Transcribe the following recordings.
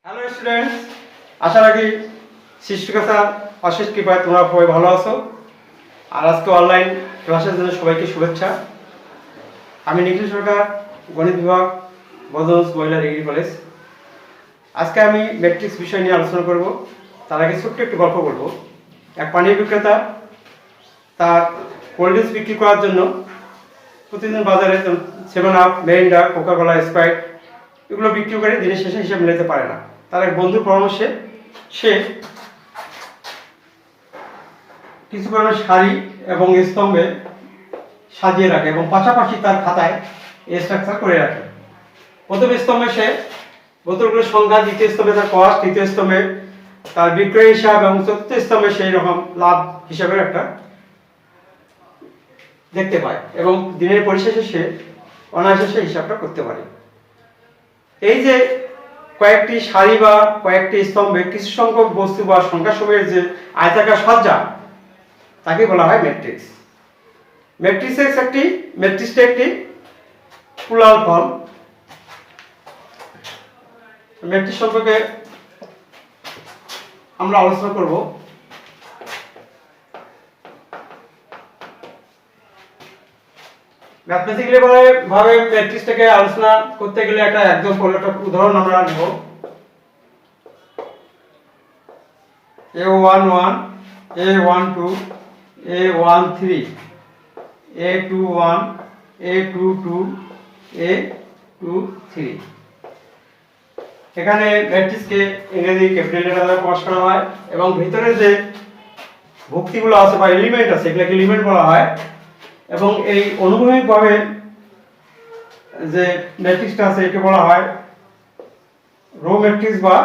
Hello students, আশা রাখি সৃষ্টিকর্তার অশেষ কৃপায় তোমরা সবাই ভালো আছো। আর আজকে অনলাইন ক্লাসের জন্য সবাইকে শুভেচ্ছা। আমি নিখিল সরকার, গণিত বিভাগ, বদলস মহিলা ডিগ্রি কলেজ। আজকে আমি ম্যাট্রিক্স বিষয় নিয়ে আলোচনা করব। তার আগে ছোট্ট একটু গল্প বলবো। এক পানীয় বিক্রেতা তার কোল্ড ড্রিঙ্কস বিক্রি করার জন্য প্রতিদিন বাজারে 7 আপ, মেরিন্ডা, কোকা-কোলা, স্প্রাইট এগুলো বিক্রি করে দিনের শেষে হিসাব মিলাতে পারে না। তার এক বন্ধুর পরামর্শে সে কিছু পরিমাণ শাড়ি এবং স্তম্ভে সাজিয়ে রাখে এবং পাশাপাশি তার খাতায় স্ট্রাকচার করে রাখে। প্রথম স্তম্ভে সে বোতলগুলোর সংখ্যা, দ্বিতীয় স্তম্ভে তার কস্ট, তৃতীয় স্তম্ভে তার বিক্রয় হিসাব এবং চতুর্থ স্তম্ভে সেই রকম লাভ হিসাবের একটা দেখতে পায় এবং দিনের পরিশেষে সে অনায়াসে সেই হিসাবটা করতে পারে। এই যে কয়েকটি সারি বা কয়েকটি স্তম্ভে কিছু সংখ্যক বস্তু বা সংখ্যাসমূহের যে আয়তাকার সজ্জা, তাকে বলা হয় ম্যাট্রিক্স। ম্যাট্রিক্সটা একটি প্লুরাল ফর্ম। ম্যাট্রিক্স সম্পর্কে আমরা আলোচনা করব। ম্যাথমেটিক্যালি ভাবে ম্যাট্রিক্সটাকে আলোচনা করতে গেলে একটা উদাহরণ আমরা নেব। A11, A12, A13, A21, A22, A23। এখানে ম্যাট্রিক্সকে ইংরেজি ক্যাপিটাল লেটার দ্বারা প্রকাশ করা হয় এবং ভিতরে যে ভুক্তিগুলো আছে বা এলিমেন্ট আছে এগুলোকে এলিমেন্ট বলা হয়। এবং এই অনুভূমিকভাবে যে ম্যাট্রিক্সটা আছে একে বলা হয় রো ম্যাট্রিক্স বা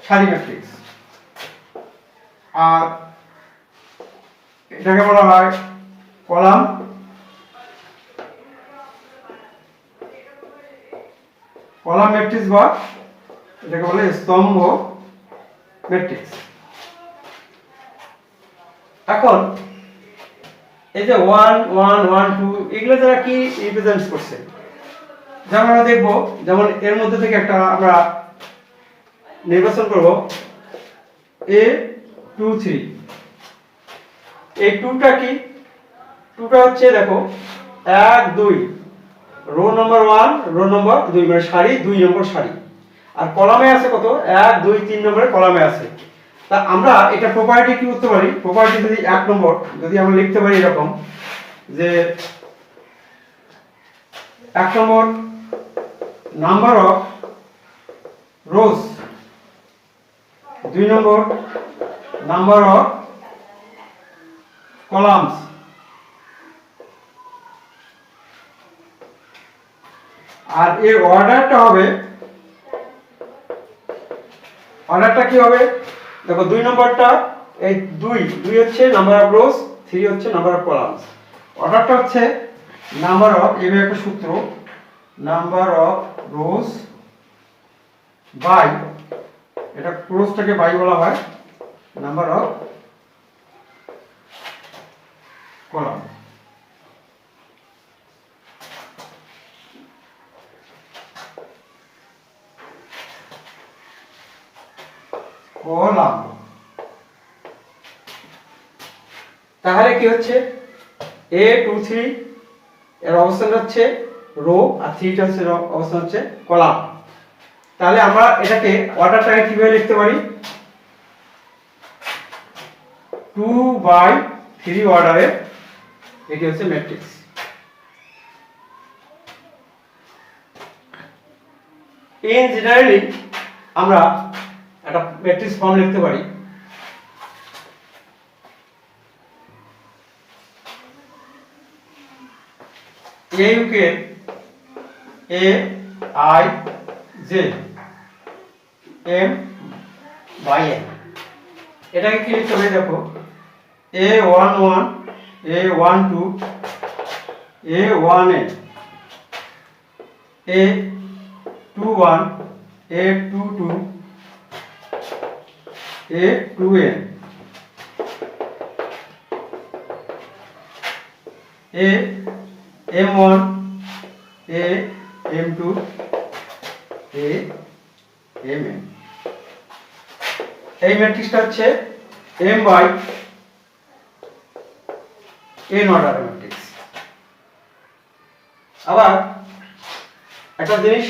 সারি ম্যাট্রিক্স। আর এটাকে বলা হয় কলাম ম্যাট্রিক্স বা এটাকে বলে স্তম্ভ ম্যাট্রিক্স। এখন এই যে 1 1 1 2 এগুলো যারা কি রিপ্রেজেন্ট করছে, যেমন আমরা দেখব, যেমন এর মধ্যে থেকে একটা আমরা নির্বাচন করব A23। এই 2টা কি? 2টা হচ্ছে দেখো 1 2 রো নাম্বার 1, রো নাম্বার 2, মানে সারি 2 নম্বর সারি। আর কলামে আছে কত? 1 2 3 নম্বরের কলামে আছে। তা আমরা এটা প্রপার্টি কি করতে পারি? প্রপার্টি যদি 1 নম্বর যদি আমরা লিখতে পারি এরকম যে 1 নম্বর নাম্বার অফ রোজ, 2 নম্বর নাম্বার অফ কলামস, আর এর অর্ডারটা কি হবে? দেখো 2 নম্বরটা এই 2 হচ্ছে নাম্বার অফ রোজ, 3 হচ্ছে নাম্বার অফ কলামস। অর্ডারটা হচ্ছে নাম্বার অফ, এভাবে একটা সূত্র, নাম্বার অফ রোজ বাই, এটা রোজটাকে বাই বলা হয়, নাম্বার অফ কলাম। তাহলে কি হচ্ছে? A23 এর অবস্থান হচ্ছে রো আর 3টা হচ্ছে অবস্থান হচ্ছে কলাম। তাহলে আমরা এটাকে অর্ডারটাকে কিভাবে লিখতে পারি? 2/3 অর্ডারে এটি হচ্ছে ম্যাট্রিক্স। ইন জেনারেলি আমরা একটা ম্যাট্রিক্স ফর্ম লিখতে পারি। AUK AIJ M/N। এটাকে কি লিখতে হবে? দেখো A11 A12 A1N A21 A22 A2N A M1 A M2 A M N. এই ম্যাট্রিক্সটা হচ্ছে m বাই n অর্ডারের ম্যাট্রিক্স। আবার একটা জিনিস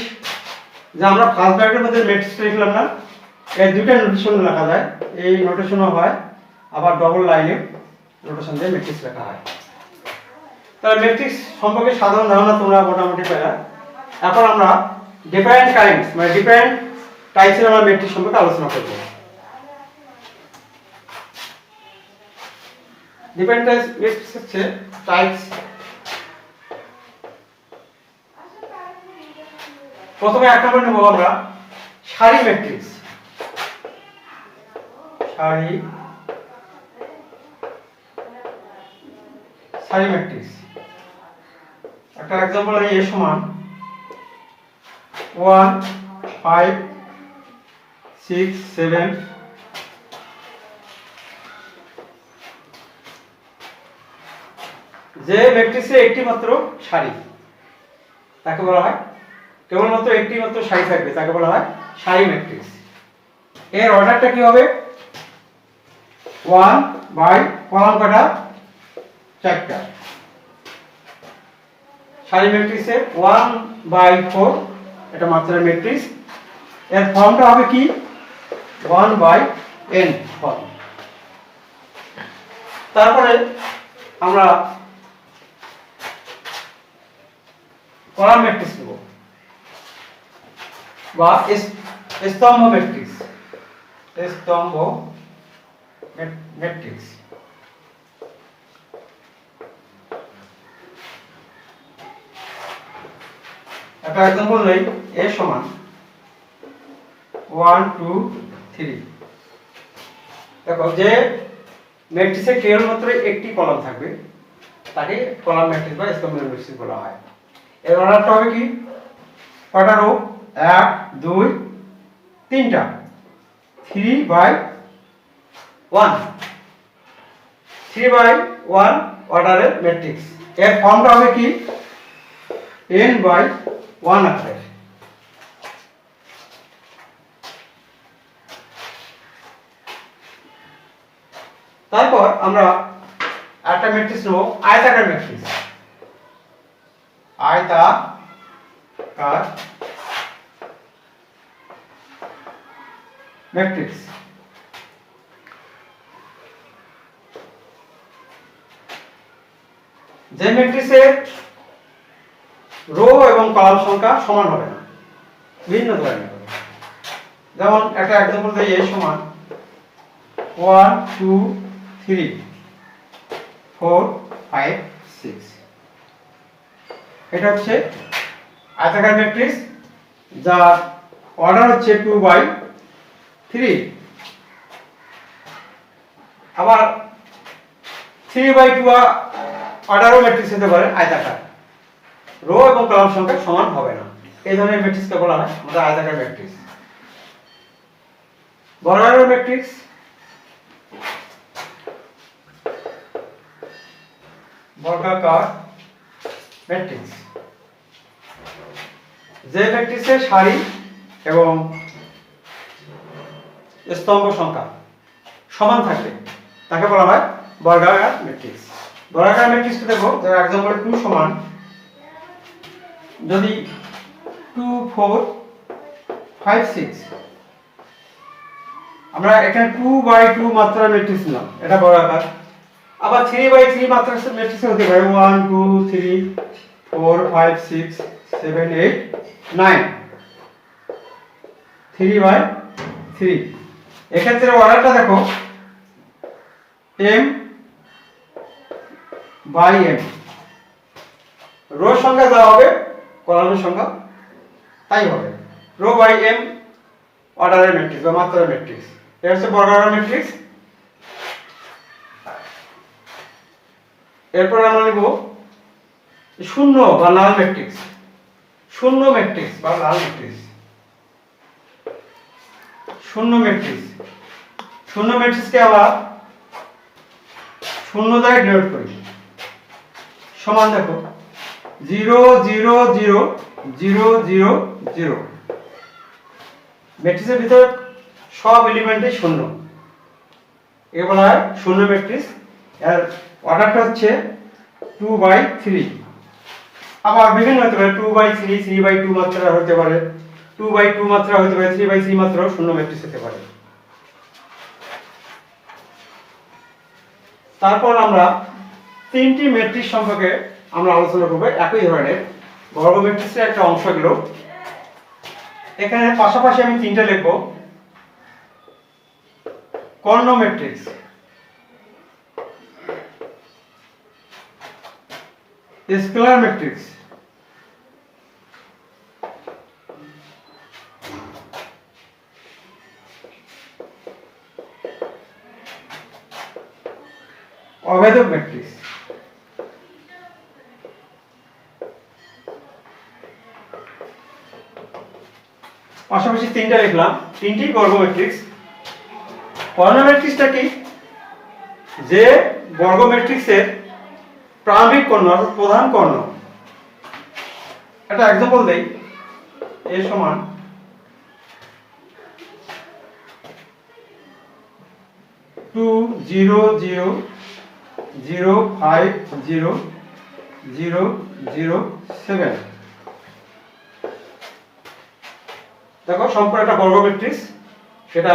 যে আমরা ফার্স্ট ব্র্যাকেটের মধ্যে ম্যাট্রিক্সটা লিখলাম না, এই দুইটা নোটেশন লেখা যায়। এই নোটেশনও হয়, আবার ডবল লাইনে নোটেশন দিয়ে ম্যাট্রিক্স লেখা হয়। তাহলে ম্যাট্রিক্স সম্পর্কে সাধারণ ধারণা তোমরা মোটামুটি পেলা। এখন আমরা ডিফারেন্ট কাইন্ডস মানে ডিফারেন্ট টাইপসের আমরা ম্যাট্রিক্স সম্পর্কে আলোচনা করব। ডিফারেন্ট টাইপস ম্যাট্রিক্স হচ্ছে টাইপস। প্রথমে এক নম্বর নেব আমরা সারি ম্যাট্রিক্স। সারি ম্যাট্রিক্স একটা एग्जांपल है a সমান 1 5 6 7 যে ম্যাট্রিক্সে একটি মাত্র সারি তাকে বলা হয়, কেবলমাত্র একটি মাত্র সারি থাকবে তাকে বলা হয় সারি ম্যাট্রিক্স। এর অর্ডারটা কি হবে? 1 বাই কলাম কাটা 4টা। সারি ম্যাট্রিক্সে 1 বাই 4 এটা মাত্রার ম্যাট্রিক্স। এর ফর্মটা হবে কি? 1 বাই n ফর্ম। তারপরে আমরা কলাম ম্যাট্রিক্স নেব বা স্তম্ভ ম্যাট্রিক্স। স্তম্ভ ম্যাট্রিক্স একটা एग्जांपल নেই। a সমান 1 2 3। দেখো যে ম্যাট্রিক্সে কেবলমাত্র একটি কলাম থাকবে তাকে কলাম ম্যাট্রিক্স বা স্তম্ভ ম্যাট্রিক্স বলা হয়। এর অর্ডারটা হবে কি? কয়টা রো? 1 2 3টা। 3 বাই 1 3 বাই 1 অর্ডারের ম্যাট্রিক্স। এর ফর্মটা হবে কি? n বাই 1 আকারের। তারপর আমরা একটা ম্যাট্রিক্স নেব আয়তাকার ম্যাট্রিক্স। আয়তাকার ম্যাট্রিক্স যে ম্যাট্রিক্সের রো এবং কলাম সংখ্যা সমান হবে না, ভিন্ন ধরনের হবে। যেমন একটা एग्जांपल দেই a সমান 1 2 3 4 5 6। এটা হচ্ছে আয়তাকার ম্যাট্রিক্স যার অর্ডার হচ্ছে 2 বাই 3। আবার 3 বাই 2 অর্ডারও ম্যাট্রিক্স হতে পারে আয়তাকার, রো এবং কলাম সংখ্যা সমান হবে না। এই ধরনের ম্যাট্রিক্সকে বলা হয় আমাদের আয়তাকার ম্যাট্রিক্স। বর্গাকার ম্যাট্রিক্স যে ম্যাট্রিক্সের সারি এবং স্তম্ভ সংখ্যা সমান থাকবে তাকে বলা হয় বর্গাকার ম্যাট্রিক্স। বর্গাকার ম্যাট্রিক্সটা দেখো, যার एग्जांपल 2 সমান যদি 2 4 5 6, আমরা এখানে 2 বাই 2 মাত্রার ম্যাট্রিক্স নিলাম, এটা বর্গাকার। আবার 3 বাই 3 মাত্রার ম্যাট্রিক্স হতে পারে 1 2 3 4 5 6 7 8 9, 3 বাই 3। এক্ষেত্রে অর্ডারটা দেখো m বাই m, রো সংখ্যা যা হবে কলামের সংখ্যা তাই হবে। রো বাই m অর্ডারের ম্যাট্রিক্স বা মাত্রার ম্যাট্রিক্স। এটা হচ্ছে বর্গাকার ম্যাট্রিক্স। এরপর আমরা নিব শূন্য বা লাল ম্যাট্রিক্স। শূন্য ম্যাট্রিক্স বা লাল ম্যাট্রিক্স। শূন্য ম্যাট্রিক্স শূন্য ম্যাট্রিক্সকে আমরা শূন্য দ্বারা ডিনোট করি। সমান দেখো 0 0 0 0 0 0। ম্যাট্রিক্সের ভিতরে সব এলিমেন্টই শূন্য, একে বলা হয় শূন্য ম্যাট্রিক্স। এর অর্ডারটা হচ্ছে 2/3। আবার বিভিন্ন হতে পারে 2/3, 3/2 মাত্রা হতে পারে, 2/2 মাত্রা হতে পারে, 3/3 মাত্রাও শূন্য ম্যাট্রিক্স হতে পারে। তারপর আমরা তিনটি ম্যাট্রিক্স সম্পর্কে আমরা আলোচনা করব, একই ধরনের বর্গ ম্যাট্রিক্সের একটা অংশ গেল। এখানে পাশাপাশি আমি তিনটা লিখব। কর্ণ ম্যাট্রিক্স, স্কেলার ম্যাট্রিক্স, অভেদক ম্যাট্রিক্স। পাশাপাশি তিনটা লিখলাম, তিনটি বর্গ ম্যাট্রিক্স। কর্ণ ম্যাট্রিক্সটা কি? যে বর্গ ম্যাট্রিক্সের প্রারম্ভিক কর্ণ অর্থাৎ প্রধান কর্ণ, একটা एग्जांपल দেই। a সমান 2 0 0 0 5 0 0 0 7। দেখো সম্পূর্ণ একটা বর্গ ম্যাট্রিক্স, সেটা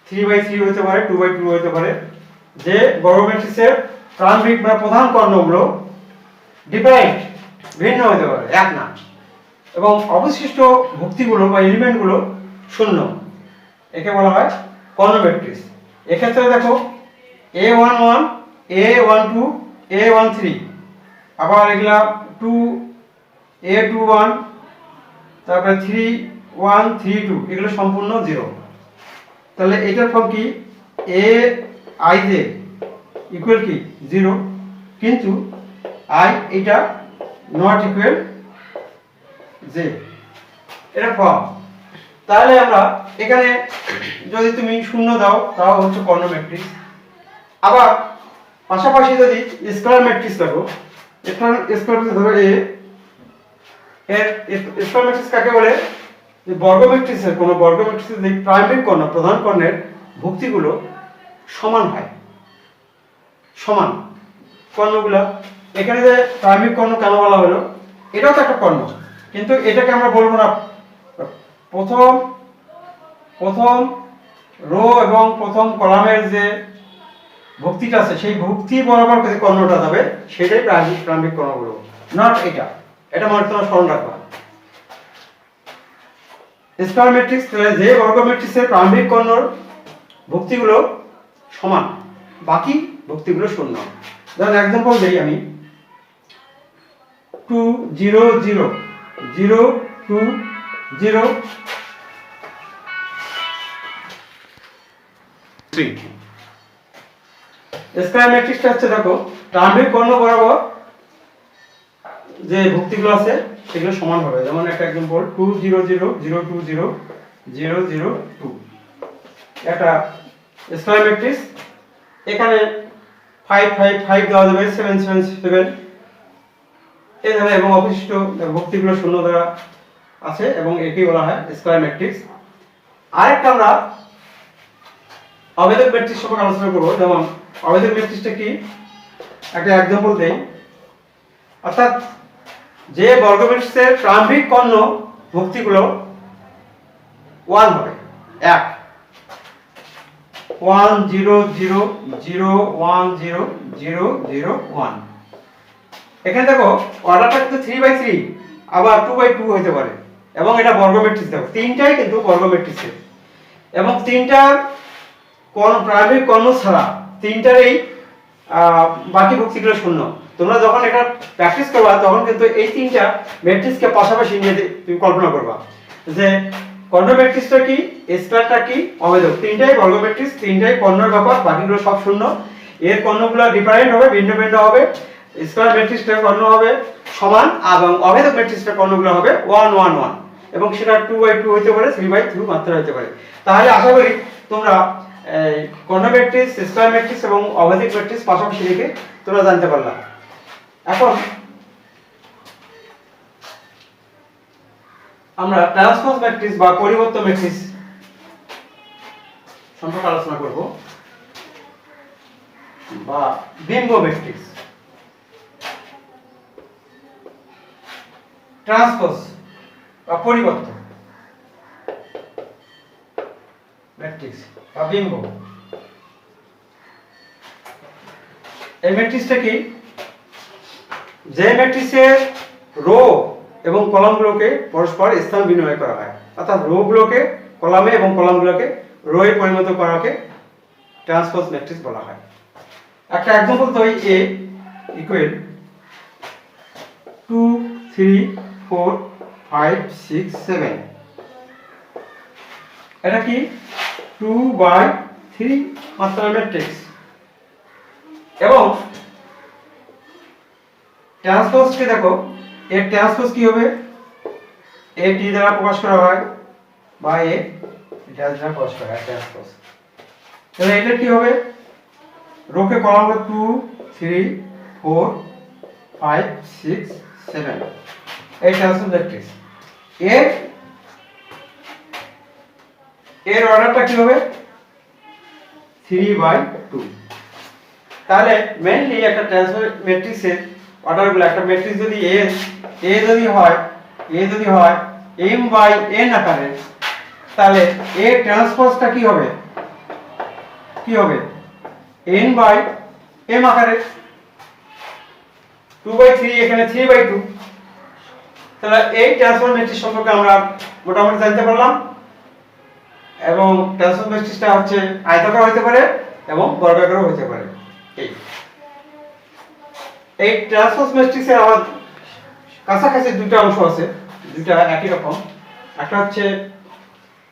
3/3 হতে পারে, 2/2 হতে পারে। যে বর্গ ম্যাট্রিক্সের প্রারম্ভিক বা প্রধান কর্ণগুলো ডিফারেন্ট, ভিন্ন হতে পারে, এক না, এবং অবশিষ্ট ভুক্তিগুলো বা এলিমেন্টগুলো শূন্য, একে বলা হয় কর্ণ ম্যাট্রিক্স। এক্ষেত্রে দেখো a11 a12 a13, আবার এগুলা 2 a21, তারপরে 3 1 3 2, এগুলো সম্পূর্ণ জিরো। তাহলে এটার ফর্ম কি? a i j ইকুয়াল কি জিরো, কিন্তু i এটা নট ইকুয়াল j, এটা ফর্ম। তাহলে আমরা এখানে যদি তুমি শূন্য দাও তাও হচ্ছে কর্ণ ম্যাট্রিক্স। আবার পাশাপাশি যদি স্কয়ার ম্যাট্রিক্স দেখো, স্কয়ার ম্যাট্রিক্স ধরো a, এর স্কয়ার ম্যাট্রিক্স কাকে বলে? যে বর্গ ম্যাট্রিক্সের কোন বর্গ ম্যাট্রিক্সের যে প্রাইমারি কর্ণ প্রধান কর্ণের ভুক্তিগুলো সমান হয়, সমান কর্ণগুলো। এখানে যে প্রাইমারি কর্ণ কেন বলা হলো, এটাও তো একটা কর্ণ, কিন্তু এটাকে আমরা বলবো না প্রথম রো এবং প্রথম কলামের যে ভুক্তিটা আছে সেই ভুক্তি বরাবর যে কর্ণটা যাবে সেটাই প্রারম্ভিক কর্ণ বলবো, নট এটা। এটা মনে তোমরা স্মরণ রাখবা। স্কয়ার ম্যাট্রিক্স যে বর্গ ম্যাট্রিক্সের প্রারম্ভিক কর্ণর ভুক্তিগুলো সমান, বাকি ভুক্তিগুলো শূন্য। যেমন एग्जांपल দেই আমি, 2 0 0 0 2 0 3। স্কয়ার ম্যাট্রিক্সটা হচ্ছে দেখো প্রারম্ভিক কর্ণ বরাবর যে ভুক্তিগুলো আছে সেগুলো সমান হবে। যেমন একটা एग्जांपल 2 0 0 0 2 0 0 0 2, এটা স্কয়ার ম্যাট্রিক্স। এখানে 5 5 5 দেওয়া যাবে, 7 7 7 এভাবে, এবং অবশিষ্ট ভুক্তিগুলো শূন্য দ্বারা আছে, এবং একেই বলা হয় স্কয়ার ম্যাট্রিক্স। আরেকটা আমরা অভেদক ম্যাট্রিক্স সম্পর্কে আলোচনা করব। যেমন অভেদক ম্যাট্রিক্সটা কি, একটা एग्जांपल দেই। অর্থাৎ যে বর্গ ম্যাট্রিক্সের প্রারম্ভিক কর্ণ ভুক্তিগুলো 1 হবে, 1 1 0 0 0 1 0 0 0 1। এখানে দেখো অর্ডারটা কিন্তু 3/3 আবার 2/2 হতে পারে, এবং এটা বর্গ ম্যাট্রিক্স। দেখো তিনটাই কিন্তু বর্গ ম্যাট্রিক্সের, এবং তিনটার কোন প্রারম্ভিক কর্ণ ছাড়া তিনটারই বাকি ভুক্তিগুলো শূন্য। তোমরা যখন এটা প্র্যাকটিস করবা তখন কিন্তু এই তিনটা ম্যাট্রিক্সকে পাশাপাশি নিয়ে তুমি কল্পনা করবা যে কর্ণ ম্যাট্রিক্সটা কি, স্কয়ারটা কি, অভেদক। তিনটাই বর্গ ম্যাট্রিক্স, তিনটাই কর্ণের ব্যাপার, বাকিগুলো সব শূন্য। এর কর্ণগুলো ডিফারেন্ট হবে, ভিন্ন ভিন্ন হবে। স্কয়ার ম্যাট্রিক্সটার কর্ণ হবে সমান, এবং অভেদক ম্যাট্রিক্সটার কর্ণগুলো হবে 1 1 1, এবং সেটা 2/2 হতে পারে, 3/2 মাত্রা হতে পারে। তাহলে আশা করি তোমরা কর্ণ ম্যাট্রিক্স, স্কয়ার ম্যাট্রিক্স এবং অভেদক ম্যাট্রিক্স পাশাপাশি রেখে তোমরা জানতে পারলা। এখন আমরা ট্রান্সপোজ ম্যাট্রিক্স বা পরিবর্তন ম্যাট্রিক্স সম্পর্কে আলোচনা করব, বা বিম্ব ম্যাট্রিক্স। ট্রান্সপোজ বা পরিবর্তন ম্যাট্রিক্স বা বিম্ব, এই ম্যাট্রিক্সটা কি? যে ম্যাট্রিক্সের রো এবং কলামগুলোকে পরস্পর স্থান বিনিময় করা হয়, অর্থাৎ রো গুলোকে কলামে এবং কলামগুলোকে রোয়ে পরিণত করাকে ট্রান্সপোজ ম্যাট্রিক্স বলা হয়। একটা एग्जांपल তো a ইকুয়াল 2 3 4 5 6 7, এটা কি 2/3 মাত্রার ম্যাট্রিক্স। এবং ট্রান্সপোজকে দেখো, এর ট্রান্সপোজ কি হবে? a t দ্বারা প্রকাশ করা হয় বা a ড্যাশ দ্বারা প্রকাশ করা হয় ট্রান্সপোজ। তাহলে এটা কি হবে? রোকে কলাম হবে 2 3 4 5 6 7, এই ট্রান্সপোজ ম্যাট্রিক্স। এর অর্ডারটা কি হবে? 3/2। তাহলে মেইনলি একটা ট্রান্সপোজ ম্যাট্রিক্সের অর্ডারগুলো, একটা ম্যাট্রিক্স যদি a যদি হয় m/n আকারে, তাহলে a ট্রান্সপোজটা কি হবে? n/m আকারে। 2/3 এখানে 3/2। তাহলে এই ট্রান্সপোজ ম্যাট্রিক্স সম্পর্কে আমরা মোটামুটি জানতে পারলাম। এবং ট্রান্সপোজ ম্যাট্রিক্সটা হচ্ছে আয়তাকার হতে পারে এবং বর্গাকারও হতে পারে। এই ট্রান্সপোজ ম্যাট্রিক্সের আবার কাছাকাছি দুটো অংশ আছে, দুটো একই রকম। একটা হচ্ছে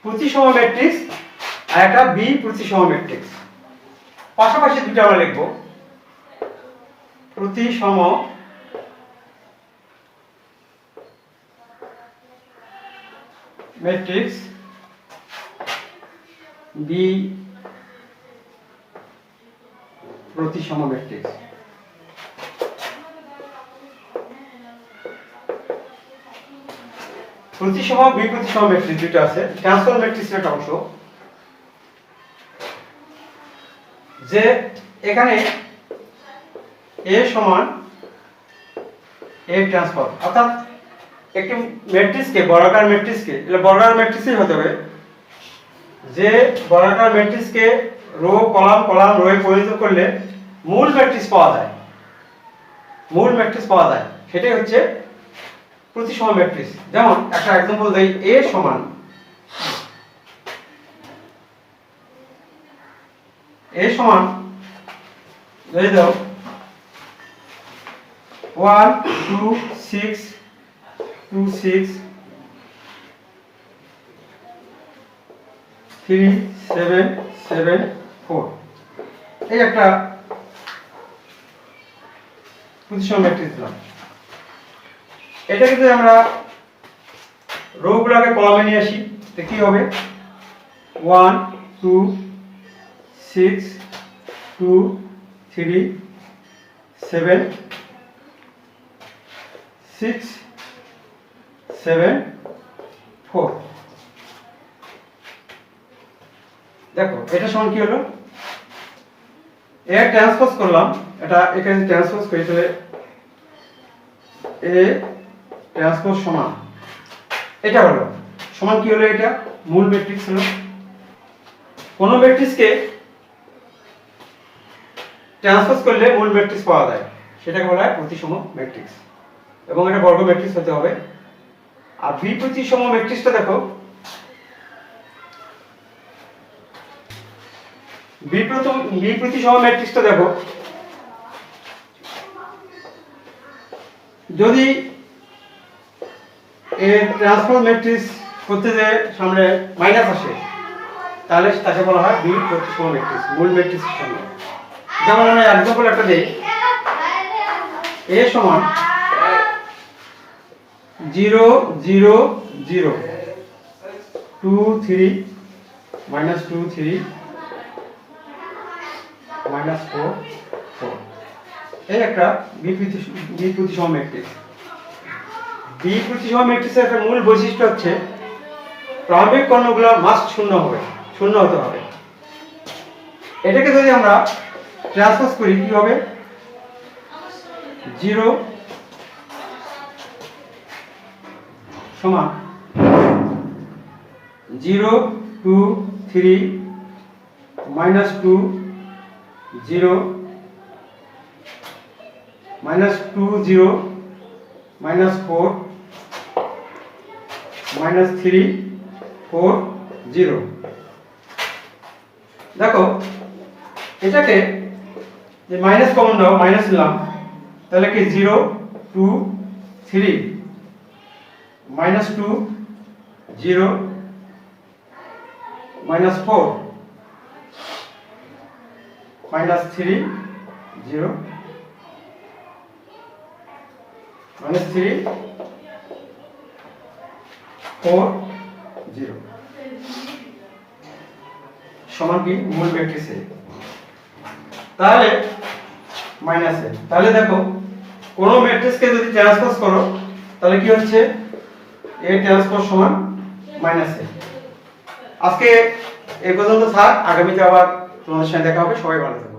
প্রতিসম ম্যাট্রিক্স আর একটা বি প্রতিসম ম্যাট্রিক্স। পাশাপাশি দুটো আমরা লিখব, প্রতিসম ম্যাট্রিক্স, বি প্রতিসম ম্যাট্রিক্স। প্রতিসম বি প্রতিসম ম্যাট্রিক্স দুটো আছে, ট্রান্সপোজ ম্যাট্রিক্সের একটা অংশ। যে এখানে a সমান a ট্রান্সপোজ, অর্থাৎ একটি ম্যাট্রিক্সকে বর্গাকার ম্যাট্রিক্সকে, এটা বর্গাকার ম্যাট্রিক্সই হতে হবে, যে বর্গাকার ম্যাট্রিক্সকে রো কলাম কলাম রোয়ে পরিণত করলে মূল ম্যাট্রিক্স পাওয়া যায়, সেটাই হচ্ছে প্রতিসম ম্যাট্রিক্স। যেমন একটা एग्जांपल দেই, a সমান ধরে দাও 1 2 6 2 6 3 7 7 4, এই একটা প্রতিসম ম্যাট্রিক্স দিলাম। এটা যদি আমরা রো গুলোকে কলামে নিয়ে আসি, তো কি হবে? 1 2 6 2 3 7 6 7 4। দেখো এটা সমান কি হলো? এ ট্রান্সপোজ করলাম, এটা এখানে ট্রান্সপোজ করি, তাহলে এ ট্রান্সপোজ সমান এটা হলো, সমান কি হলো? এটা মূল ম্যাট্রিক্স হলো। কোন ম্যাট্রিক্সকে ট্রান্সপোজ করলে মূল ম্যাট্রিক্স পাওয়া যায়, সেটাকে বলা হয় প্রতিসম ম্যাট্রিক্স, এবং এটা বর্গ ম্যাট্রিক্স হতে হবে। আর বি প্রতিসম ম্যাট্রিক্সটা দেখো, বি প্রতিসম ম্যাট্রিক্সটা দেখো, যদি এর ট্রান্সপোজ ম্যাট্রিক্স করতে যে সামনে মাইনাস আসে, তাহলে তাকে বলা হয় বি প্রতিসম ম্যাট্রিক্স, মূল ম্যাট্রিক্সের সঙ্গে। যেমন আমি एग्जांपल একটা দেই, a সমান 0 0 0 2 3 -2 3 -4 4, এই একটা বি প্রতিসম ম্যাট্রিক্স। বি প্রতিসম ম্যাট্রিক্সের একটা মূল বৈশিষ্ট্য হচ্ছে প্রারম্ভিক কর্ণগুলো মাস্ট শূন্য হতে হবে। এটাকে যদি আমরা ট্রান্সপোজ করি কি হবে, 0 সমান 0 2 3 -2 0 -2 0 -4 -3 4 0। দেখো এটাকে যে মাইনাস কমন দাও, মাইনাস নিলাম, তাহলে কি 0 2 3 -2 0 -4 -3 0 -3 4 0 সমান কি মূল ম্যাট্রিক্সে, তাহলে মাইনাসে। তাহলে দেখো কোন ম্যাট্রিক্সকে যদি ট্রান্সপোজ করো তাহলে কি হচ্ছে, a ট্রান্সপোজ সমান মাইনাসে। আজকে এই পর্যন্ত থাক, আগামীতে আবার তোমাদের সাথে দেখা হবে। সবাই ভালো থাকবে।